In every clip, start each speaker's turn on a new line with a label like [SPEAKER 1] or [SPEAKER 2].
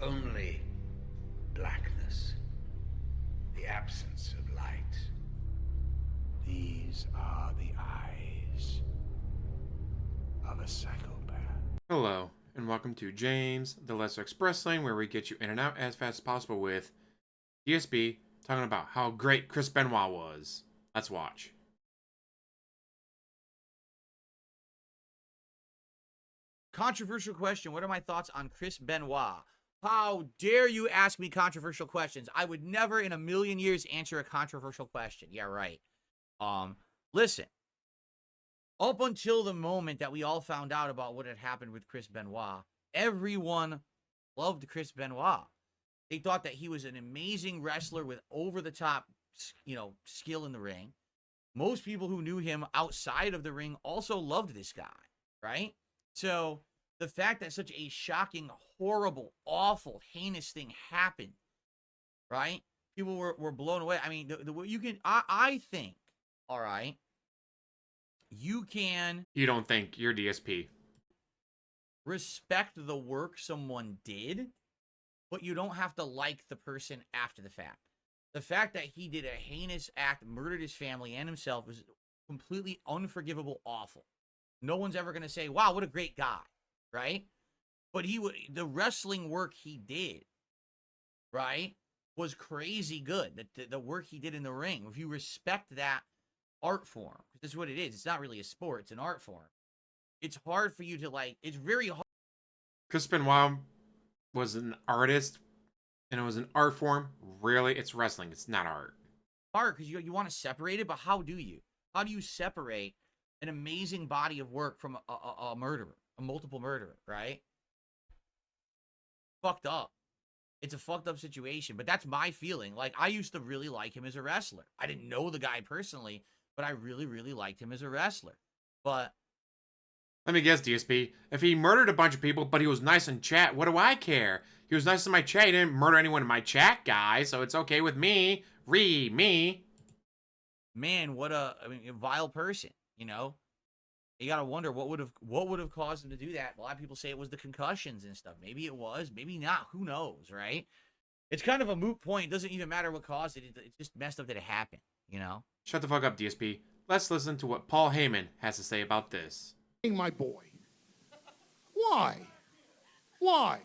[SPEAKER 1] only blackness, the absence of light. These are the eyes of a psychopath.
[SPEAKER 2] Hello, and welcome to James, the Lesser Express Lane, where we get you in and out as fast as possible with DSP talking about how great Chris Benoit was. Let's watch.
[SPEAKER 3] Controversial question. What are my thoughts on Chris Benoit? How dare you ask me controversial questions? I would never in a million years answer a controversial question. Yeah, right. Listen. Up until the moment that we all found out about what had happened with Chris Benoit, everyone loved Chris Benoit. They thought that he was an amazing wrestler with over-the-top, skill in the ring. Most people who knew him outside of the ring also loved this guy, right? So the fact that such a shocking, horrible, awful, heinous thing happened, right? People were blown away. I mean, I think, all right, you can...
[SPEAKER 2] You don't think you're DSP.
[SPEAKER 3] Respect the work someone did, but you don't have to like the person after the fact. The fact that he did a heinous act, murdered his family and himself, was completely unforgivable, awful. No one's ever going to say, wow, what a great guy, right? But the wrestling work he did, right, was crazy good. The work he did in the ring, if you respect that art form, this is what it is. It's not really a sport. It's an art form. It's hard for you to it's very hard.
[SPEAKER 2] Chris Benoit was an artist, and it was an art form. Really, it's wrestling. It's not art.
[SPEAKER 3] Hard because you want to separate it, but how do you? How do you separate an amazing body of work from a murderer, a multiple murderer, right? Fucked up. It's a fucked up situation, but that's my feeling. Like, I used to really like him as a wrestler. I didn't know the guy personally, but I really, really liked him as a wrestler. But
[SPEAKER 2] let me guess, DSP. If he murdered a bunch of people, but he was nice in chat, what do I care? He was nice in my chat. He didn't murder anyone in my chat, guys, so it's okay with me. Me.
[SPEAKER 3] Man, what a vile person, you know? You gotta wonder what would have caused him to do that. A lot of people say it was the concussions and stuff. Maybe it was, maybe not. Who knows, right? It's kind of a moot point. It doesn't even matter what caused it. It's just messed up that it happened, you know?
[SPEAKER 2] Shut the fuck up, DSP. Let's listen to what Paul Heyman has to say about this.
[SPEAKER 4] My boy. Why?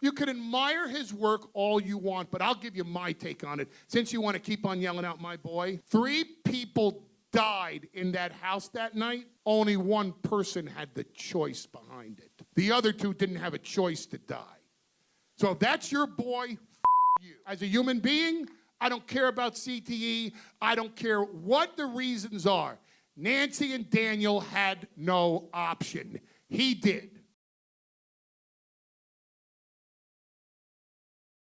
[SPEAKER 4] You can admire his work all you want, but I'll give you my take on it. Since you want to keep on yelling out my boy, 3 people died in that house that night. Only one person had the choice behind it. The other 2 didn't have a choice to die. So if that's your boy, you. As a human being, I don't care about CTE. I don't care what the reasons are. Nancy and Daniel had no option. He did.